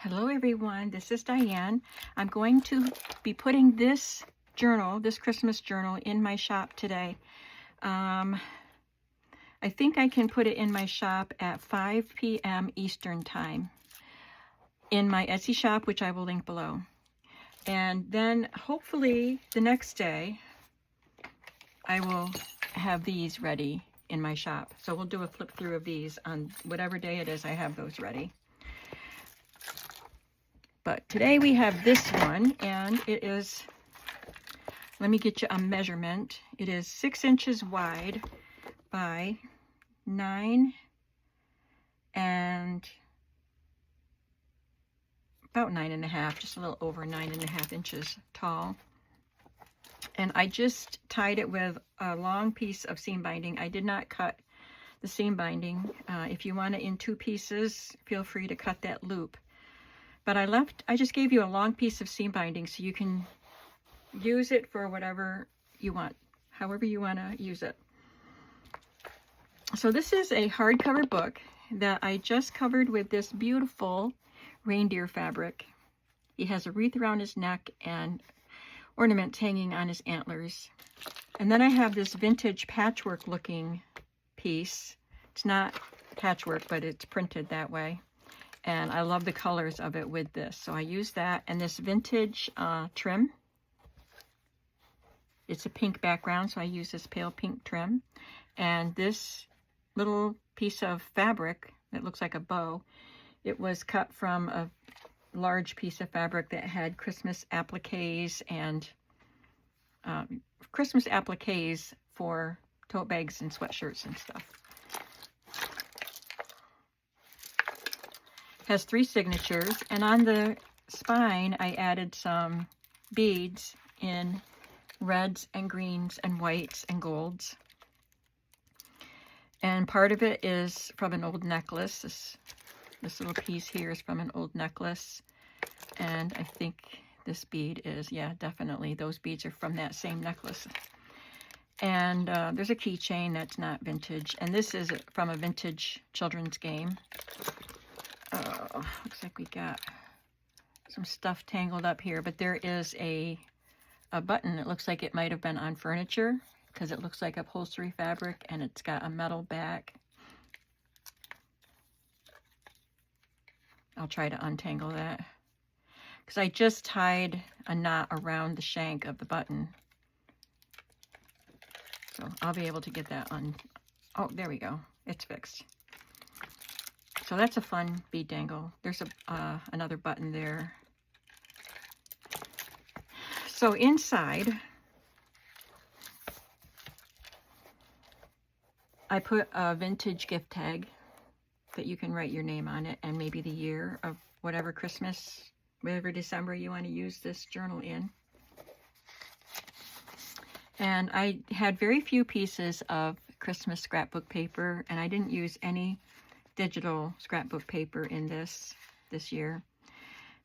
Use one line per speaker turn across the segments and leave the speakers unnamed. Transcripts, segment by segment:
Hello everyone, this is Diane. I'm going to be putting this journal, this Christmas journal, in my shop today. I think I can put it in my shop at 5 p.m. Eastern Time in my Etsy shop, which I will link below. And then hopefully the next day I will have these ready in my shop. So we'll do a flip through of these on whatever day it is I have those ready. But today we have this one, and it is, let me get you a measurement. It is 6 inches wide by 9 and about 9.5, just a little over 9.5 inches tall. And I just tied it with a long piece of seam binding. I did not cut the seam binding. If you want it in 2 pieces, feel free to cut that loop. But I just gave you a long piece of seam binding so you can use it for whatever you want, however you want to use it. So this is a hardcover book that I just covered with this beautiful reindeer fabric. He has a wreath around his neck and ornaments hanging on his antlers. And then I have this vintage patchwork looking piece. It's not patchwork, but it's printed that way. And I love the colors of it with this. So I use that and this vintage trim. It's a pink background, so I use this pale pink trim. And this little piece of fabric that looks like a bow, it was cut from a large piece of fabric that had Christmas appliques and Christmas appliques for tote bags and sweatshirts and stuff. Has 3 signatures, and on the spine I added some beads in reds and greens and whites and golds. And part of it is from an old necklace. This little piece here is from an old necklace. And I think this bead is, yeah, definitely. Those beads are from that same necklace. And there's a keychain that's not vintage. And this is from a vintage children's game. Looks like we got some stuff tangled up here, but there is a button. It looks like it might have been on furniture because it looks like upholstery fabric and it's got a metal back. I'll try to untangle that because I just tied a knot around the shank of the button. So I'll be able to get that on. Oh, there we go. It's fixed. So that's a fun bead dangle. There's another button there. So inside, I put a vintage gift tag that you can write your name on it and maybe the year of whatever Christmas, whatever December you want to use this journal in. And I had very few pieces of Christmas scrapbook paper, and I didn't use any digital scrapbook paper in this year.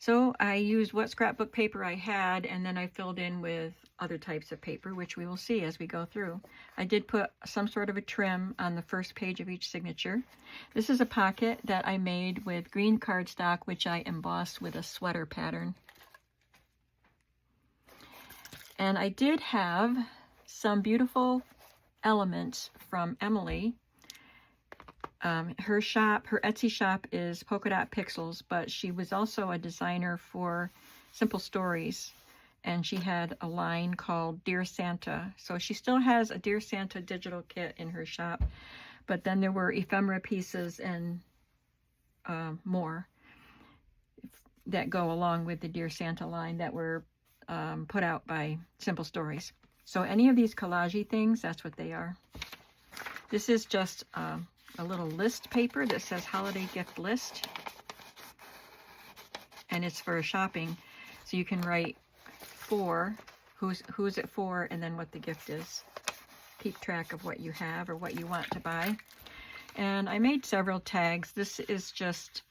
So I used what scrapbook paper I had, and then I filled in with other types of paper, which we will see as we go through. I did put some sort of a trim on the first page of each signature. This is a pocket that I made with green cardstock, which I embossed with a sweater pattern. And I did have some beautiful elements from Emily. Her Etsy shop is Polka Dot Pixels, but she was also a designer for Simple Stories, and she had a line called Dear Santa. So she still has a Dear Santa digital kit in her shop, but then there were ephemera pieces and more that go along with the Dear Santa line that were put out by Simple Stories. So any of these collage-y things, that's what they are. This is just a little list paper that says holiday gift list, and it's for shopping, so you can write for who's it for and then what the gift is. Keep track of what you have or what you want to buy. And I made several tags. This is just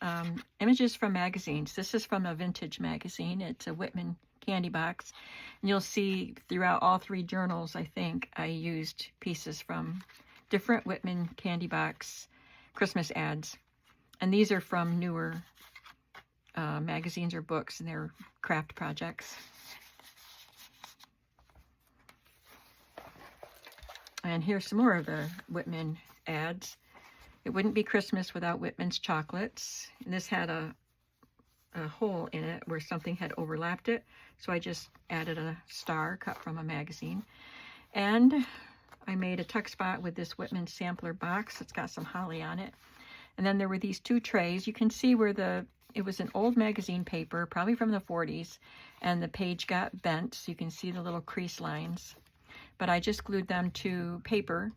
images from magazines. This is from a vintage magazine. It's a Whitman candy box, and you'll see throughout all 3 journals I think I used pieces from different Whitman candy box Christmas ads. And these are from newer magazines or books, and they're craft projects. And here's some more of the Whitman ads. It wouldn't be Christmas without Whitman's chocolates. And this had a hole in it where something had overlapped it, so I just added a star cut from a magazine. And I made a tuck spot with this Whitman sampler box. It's got some holly on it. And then there were these two trays. You can see where it was an old magazine paper, probably from the 40s, and the page got bent, so you can see the little crease lines. But I just glued them to paper,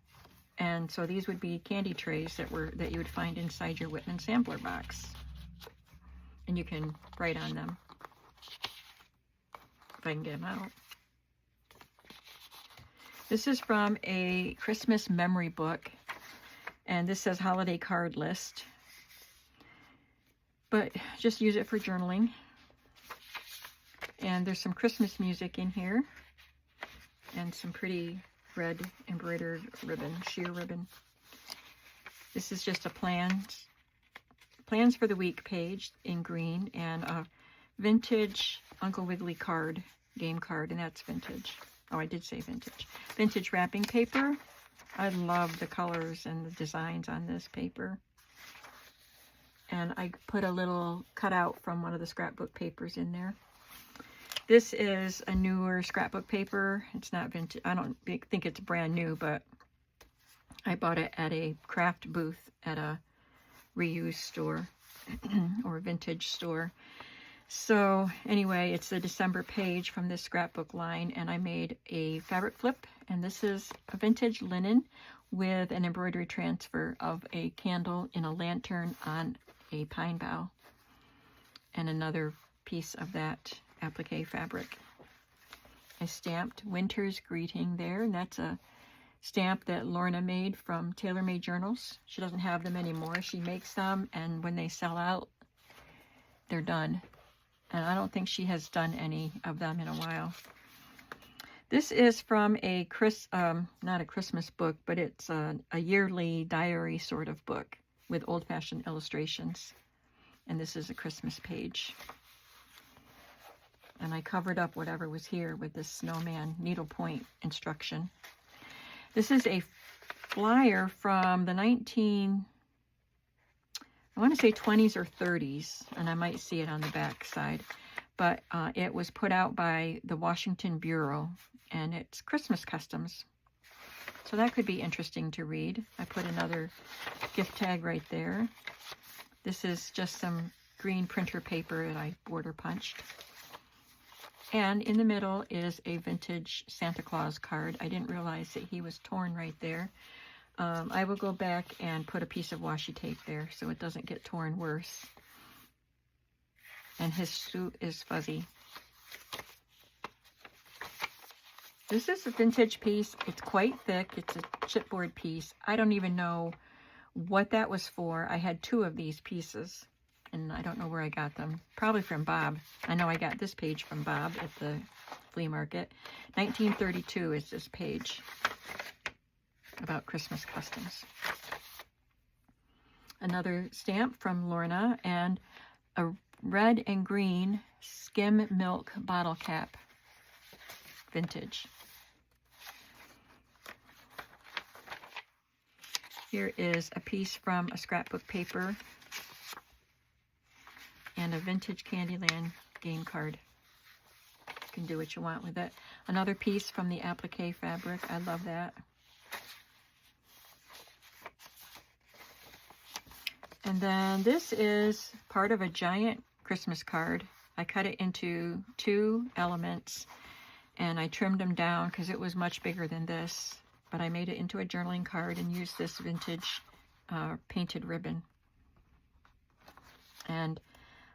and so these would be candy trays that you would find inside your Whitman sampler box. And you can write on them, if I can get them out. This is from a Christmas memory book, and this says holiday card list. But just use it for journaling. And there's some Christmas music in here, and some pretty red embroidered ribbon, sheer ribbon. This is just a plans for the week page in green, and a vintage Uncle Wiggily card, game card, and that's vintage. Oh, I did say vintage. Vintage wrapping paper. I love the colors and the designs on this paper. And I put a little cutout from one of the scrapbook papers in there. This is a newer scrapbook paper. It's not vintage. I don't think it's brand new, but I bought it at a craft booth at a reuse store or vintage store. So anyway, it's the December page from this scrapbook line, and I made a fabric flip, and this is a vintage linen with an embroidery transfer of a candle in a lantern on a pine bough, and another piece of that applique fabric. I stamped Winter's Greeting there, and that's a stamp that Lorna made from Tailor Made Journals. She doesn't have them anymore. She makes them, and when they sell out, they're done. And I don't think she has done any of them in a while. This is from a not a Christmas book, but it's a yearly diary sort of book with old-fashioned illustrations. And this is a Christmas page. And I covered up whatever was here with this snowman needlepoint instruction. This is a flyer from the I want to say 20s or 30s, and I might see it on the back side, but it was put out by the Washington Bureau, and it's Christmas customs. So that could be interesting to read. I put another gift tag right there. This is just some green printer paper that I border punched. And in the middle is a vintage Santa Claus card. I didn't realize that he was torn right there. I will go back and put a piece of washi tape there so it doesn't get torn worse. And his suit is fuzzy. This is a vintage piece. It's quite thick. It's a chipboard piece. I don't even know what that was for. I had two of these pieces, and I don't know where I got them. Probably from Bob. I know I got this page from Bob at the flea market. 1932 is this page about Christmas customs. Another stamp from Lorna, and a red and green skim milk bottle cap, vintage. Here is a piece from a scrapbook paper and a vintage Candyland game card. You can do what you want with it. Another piece from the applique fabric. I love that. And then this is part of a giant Christmas card. I cut it into 2 elements, and I trimmed them down because it was much bigger than this. But I made it into a journaling card and used this vintage painted ribbon. And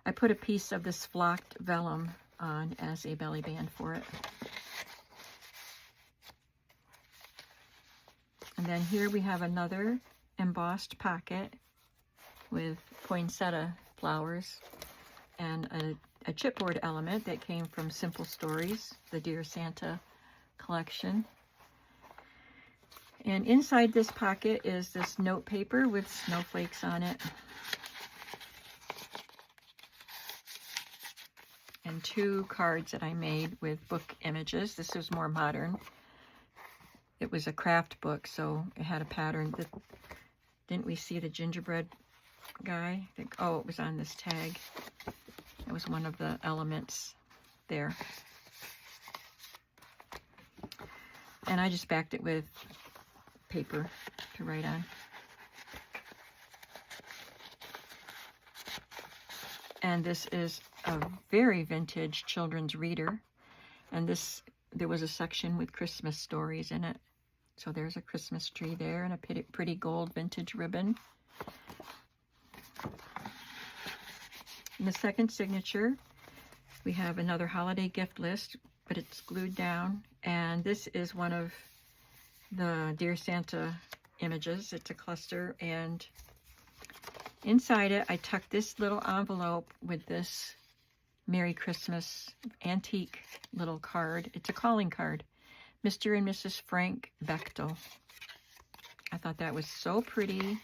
I put a piece of this flocked vellum on as a belly band for it. And then here we have another embossed pocket with poinsettia flowers and a chipboard element that came from Simple Stories, the Dear Santa collection. And inside this pocket is this note paper with snowflakes on it. and 2 cards that I made with book images. This was more modern. It was a craft book, so it had a pattern. Didn't we see the gingerbread guy? I think, oh, it was on this tag. It was one of the elements there. And I just backed it with paper to write on. And this is a very vintage children's reader. And there was a section with Christmas stories in it. So there's a Christmas tree there and a pretty gold vintage ribbon. In the second signature, we have another holiday gift list, but it's glued down. And this is one of the Dear Santa images. It's a cluster, and inside it, I tucked this little envelope with this Merry Christmas antique little card. It's a calling card. Mr. and Mrs. Frank Bechtel. I thought that was so pretty.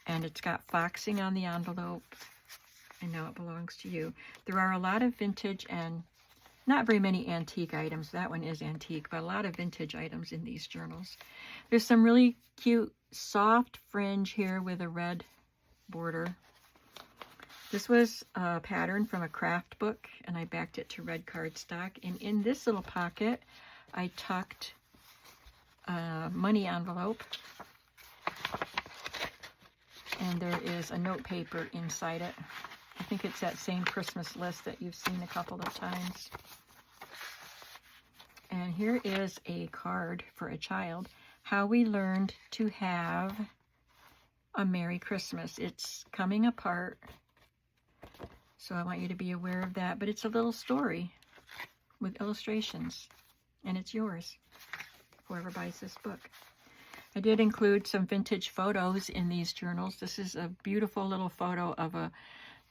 And it's got foxing on the envelope. I know it belongs to you. There are a lot of vintage and not very many antique items. That one is antique, but a lot of vintage items in these journals. There's some really cute soft fringe here with a red border. This was a pattern from a craft book, and I backed it to red cardstock. And in this little pocket, I tucked a money envelope. And there is a note paper inside it. I think it's that same Christmas list that you've seen a couple of times. And here is a card for a child. How we learned to have a Merry Christmas. It's coming apart, so I want you to be aware of that. But it's a little story with illustrations, and it's yours, whoever buys this book. I did include some vintage photos in these journals. This is a beautiful little photo of a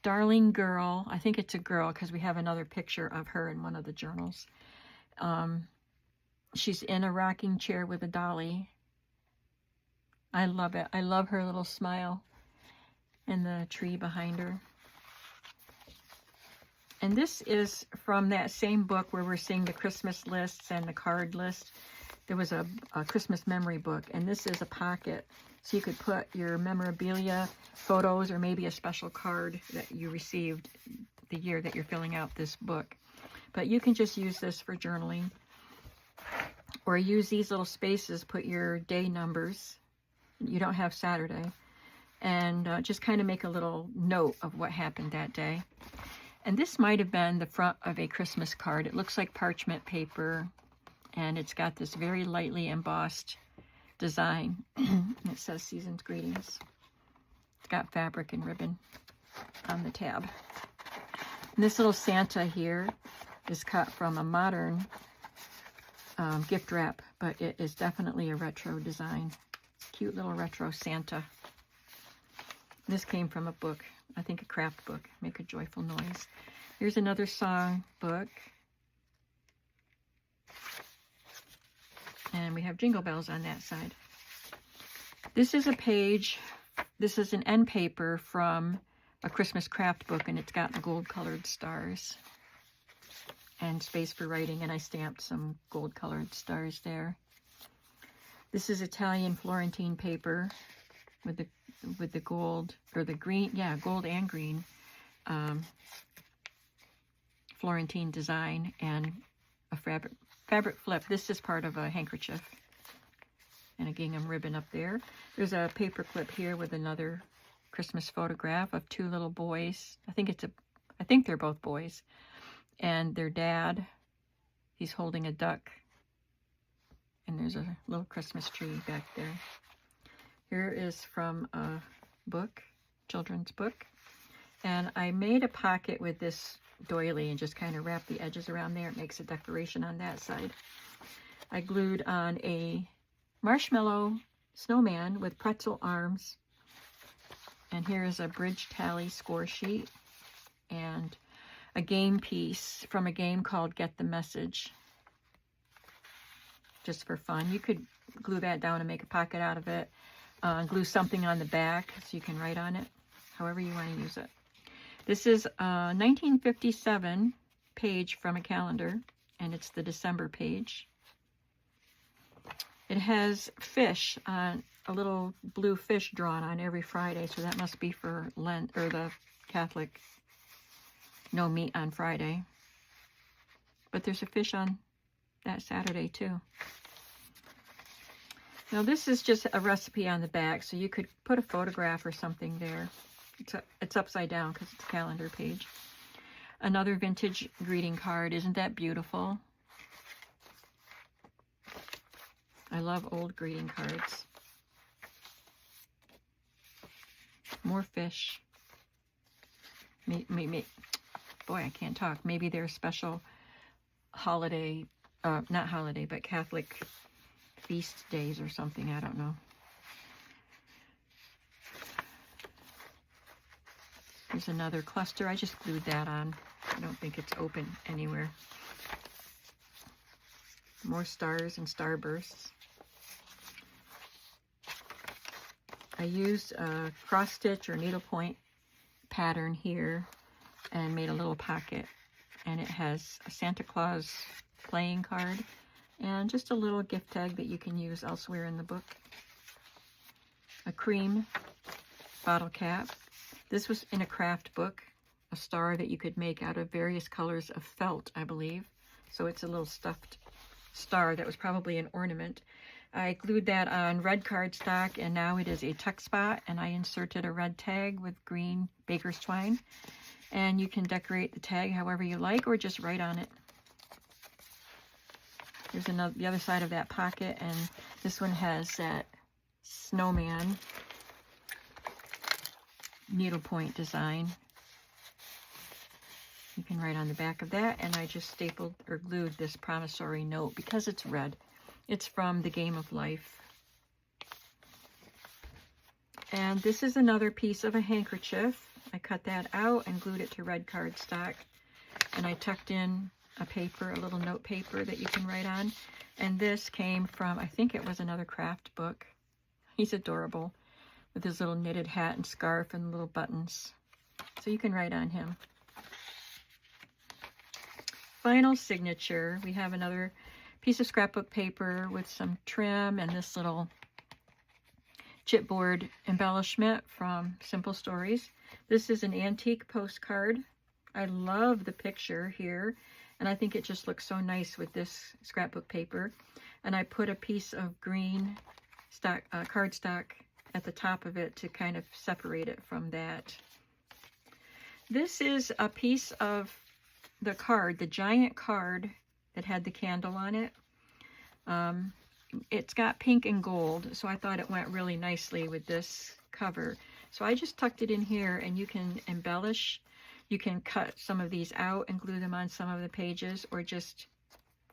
darling girl. I think it's a girl because we have another picture of her in one of the journals. She's in a rocking chair with a dolly. I love it. I love her little smile and the tree behind her. And this is from that same book where we're seeing the Christmas lists and the card list. There was a Christmas memory book, and this is a pocket. So you could put your memorabilia, photos, or maybe a special card that you received the year that you're filling out this book. But you can just use this for journaling. Or use these little spaces, put your day numbers. You don't have Saturday. And just kind of make a little note of what happened that day. And this might have been the front of a Christmas card. It looks like parchment paper. And it's got this very lightly embossed design. It says Season's Greetings. It's got fabric and ribbon on the tab. And this little Santa here is cut from a modern gift wrap, but it is definitely a retro design. Cute little retro Santa. This came from a book, I think a craft book, Make a Joyful Noise. Here's another song book. And we have jingle bells on that side. This is a page, this is an end paper from a Christmas craft book, and it's got gold-colored stars and space for writing, and I stamped some gold-colored stars there. This is Italian Florentine paper with the gold, or the green, yeah, gold and green Florentine design, and a fabric flip. This is part of a handkerchief and a gingham ribbon up there. There's a paper clip here with another Christmas photograph of 2 little boys. I think they're both boys. And their dad, he's holding a duck. And there's a little Christmas tree back there. Here is from a book, children's book. And I made a pocket with this doily and just kind of wrapped the edges around there. It makes a decoration on that side. I glued on a marshmallow snowman with pretzel arms. And here is a bridge tally score sheet and a game piece from a game called Get the Message. Just for fun. You could glue that down and make a pocket out of it. Glue something on the back so you can write on it, however you want to use it. This is a 1957 page from a calendar, and it's the December page. It has fish, a little blue fish drawn on every Friday, so that must be for Lent, or the Catholic no meat on Friday. But there's a fish on that Saturday too. Now this is just a recipe on the back, so you could put a photograph or something there. It's upside down because it's a calendar page. Another vintage greeting card. Isn't that beautiful? I love old greeting cards. More fish. Boy, I can't talk. Maybe they're special holiday, not holiday, but Catholic feast days or something. I don't know. There's another cluster. I just glued that on. I don't think it's open anywhere. More stars and starbursts. I used a cross stitch or needlepoint pattern here and made a little pocket, and it has a Santa Claus playing card and just a little gift tag that you can use elsewhere in the book. A cream bottle cap. This was in a craft book, a star that you could make out of various colors of felt, I believe. So it's a little stuffed star that was probably an ornament. I glued that on red cardstock, and now it is a tuck spot, and I inserted a red tag with green baker's twine. And you can decorate the tag however you like, or just write on it. There's the other side of that pocket, and this one has that snowman needlepoint design. You can write on the back of that, and I just stapled or glued this promissory note because it's red. It's from The Game of Life. And this is another piece of a handkerchief. I cut that out and glued it to red cardstock, and I tucked in a paper, a little note paper that you can write on. And this came from, I think it was another craft book. He's adorable with his little knitted hat and scarf and little buttons. So you can write on him. Final signature. We have another piece of scrapbook paper with some trim and this little chipboard embellishment from Simple Stories. This is an antique postcard. I love the picture here, and I think it just looks so nice with this scrapbook paper. And I put a piece of green cardstock at the top of it to kind of separate it from that. This is a piece of the card, the giant card that had the candle on it. It's got pink and gold, so I thought it went really nicely with this cover. So I just tucked it in here, and you can embellish. You can cut some of these out and glue them on some of the pages, or just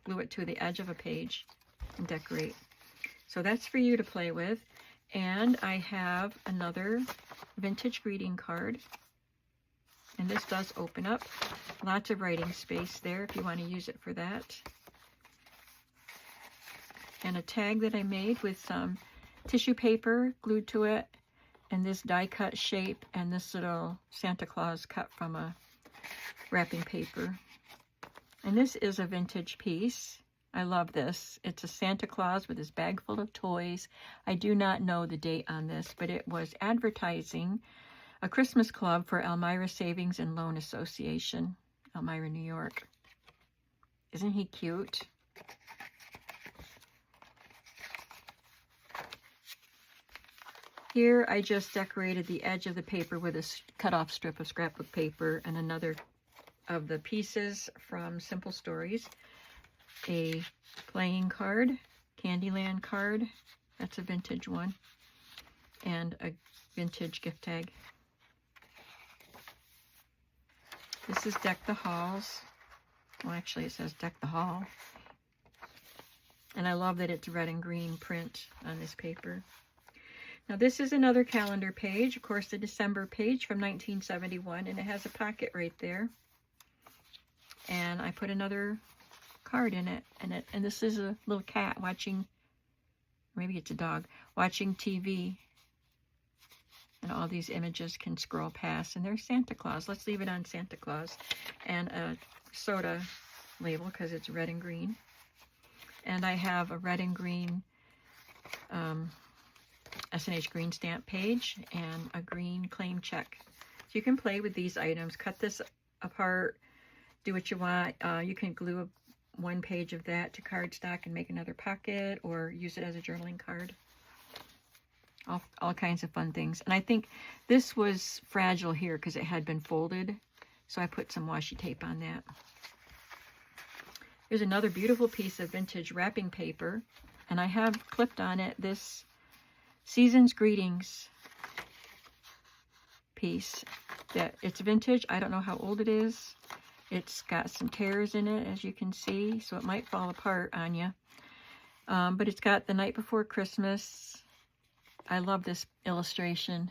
glue it to the edge of a page and decorate. So that's for you to play with. And I have another vintage greeting card. And this does open up. Lots of writing space there if you want to use it for that. And a tag that I made with some tissue paper glued to it, and this die cut shape, and this little Santa Claus cut from a wrapping paper. And this is a vintage piece. I love this. It's a Santa Claus with his bag full of toys. I do not know the date on this, but it was advertising a Christmas club for Elmira Savings and Loan Association, Elmira, New York. Isn't he cute? Here I just decorated the edge of the paper with a cut-off strip of scrapbook paper and another of the pieces from Simple Stories. A playing card, Candyland card, that's a vintage one, and a vintage gift tag. This is Deck the Halls. Well, actually it says Deck the Hall. And I love that it's red and green print on this paper. Now this is another calendar page, of course the December page from 1971, and it has a pocket right there. And I put another card in it, and this is a little cat watching, maybe it's a dog, watching TV. And all these images can scroll past, and there's Santa Claus. Let's leave it on Santa Claus. And a soda label because it's red and green. And I have a red and green S&H green stamp page and a green claim check. So you can play with these items, cut this apart, do what you want. You can glue one page of that to cardstock and make another pocket, or use it as a journaling card. All kinds of fun things. And I think this was fragile here because it had been folded, so I put some washi tape on that. Here's another beautiful piece of vintage wrapping paper, and I have clipped on it this Season's Greetings piece. That it's vintage. I don't know how old it is. It's got some tears in it, as you can see, so it might fall apart on you. But it's got the night before Christmas. I love this illustration,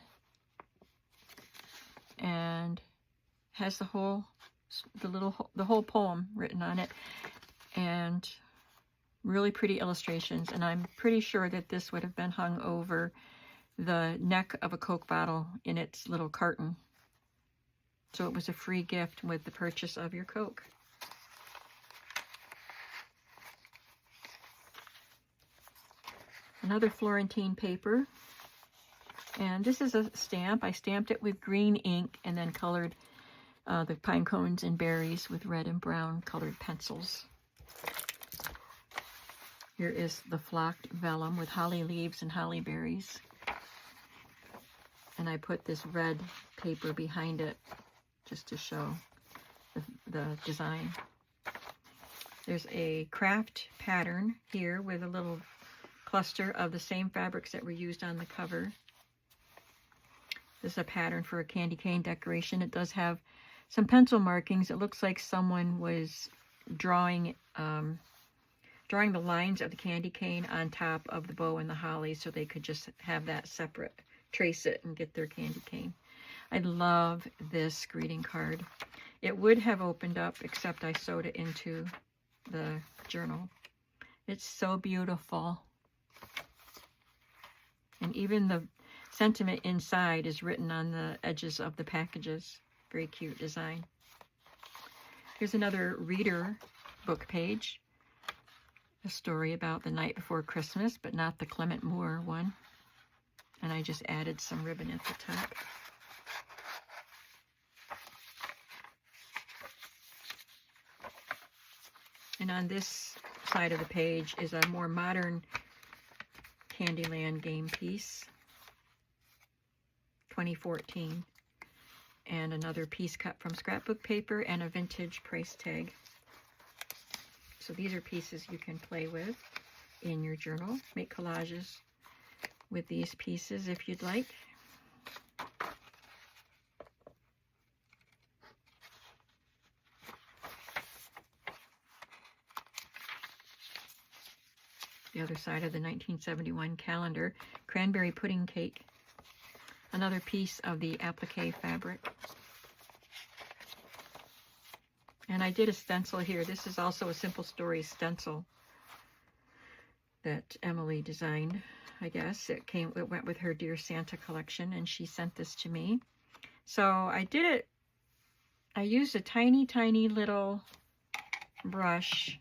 and has the whole poem written on it, and really pretty illustrations. And I'm pretty sure that this would have been hung over the neck of a Coke bottle in its little carton. So it was a free gift with the purchase of your Coke. Another Florentine paper. And this is a stamp. I stamped it with green ink and then colored the pine cones and berries with red and brown colored pencils. Here is the flocked vellum with holly leaves and holly berries. And I put this red paper behind it just to show the design. There's a craft pattern here with a little cluster of the same fabrics that were used on the cover. This is a pattern for a candy cane decoration. It does have some pencil markings. It looks like someone was drawing the lines of the candy cane on top of the bow and the holly, so they could just have that separate, trace it, and get their candy cane. I love this greeting card. It would have opened up, except I sewed it into the journal. It's so beautiful. And even the sentiment inside is written on the edges of the packages. Very cute design. Here's another reader book page. A story about the night before Christmas, but not the Clement Moore one. And I just added some ribbon at the top. And on this side of the page is a more modern Candyland game piece, 2014. And another piece cut from scrapbook paper and a vintage price tag. So these are pieces you can play with in your journal. Make collages with these pieces if you'd like. The other side of the 1971 calendar, cranberry pudding cake. Another piece of the applique fabric. And I did a stencil here. This is also a Simple Stories stencil that Emily designed, I guess. It went with her Dear Santa collection, and she sent this to me. So I used a tiny, tiny little brush.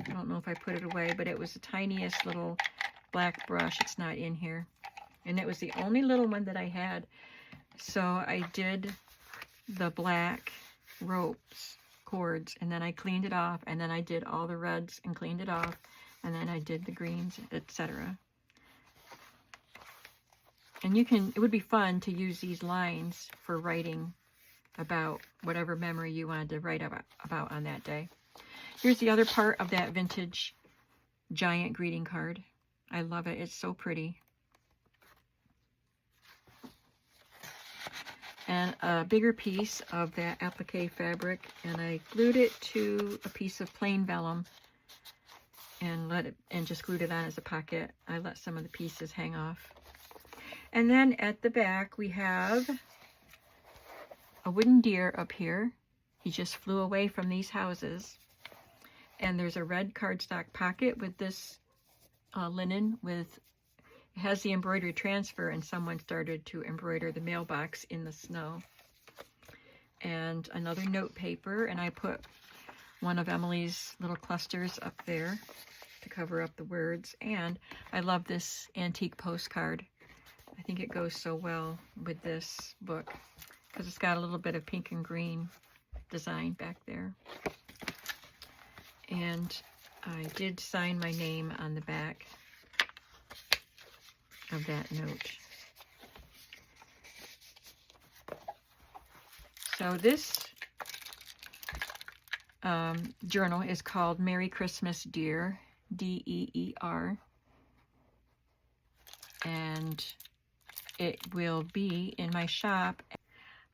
I don't know if I put it away, but it was the tiniest little black brush. It's not in here. And it was the only little one that I had. So I did the black ropes, cords, and then I cleaned it off, and then I did all the reds and cleaned it off, and then I did the greens, etc. And it would be fun to use these lines for writing about whatever memory you wanted to write about on that day. Here's the other part of that vintage giant greeting card. I love it. It's so pretty. And a bigger piece of that applique fabric, and I glued it to a piece of plain vellum and just glued it on as a pocket. I let some of the pieces hang off. And then at the back we have a wooden deer up here. He just flew away from these houses. And there's a red cardstock pocket with this linen with, It has the embroidery transfer, and someone started to embroider the mailbox in the snow. And another note paper, and I put one of Emily's little clusters up there to cover up the words. And I love this antique postcard. I think it goes so well with this book because it's got a little bit of pink and green design back there. And I did sign my name on the back of that note. So this journal is called Merry Christmas, Dear, D-E-E-R. And it will be in my shop.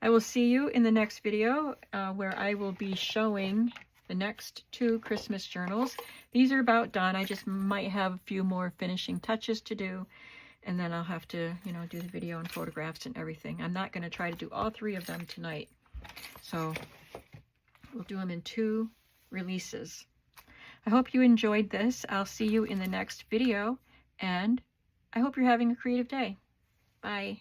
I will see you in the next video where I will be showing the next 2 Christmas journals. These are about done. I just might have a few more finishing touches to do, and then I'll have to, you know, do the video and photographs and everything. I'm not going to try to do all 3 of them tonight. So we'll do them in 2 releases. I hope you enjoyed this. I'll see you in the next video, and I hope you're having a creative day. Bye.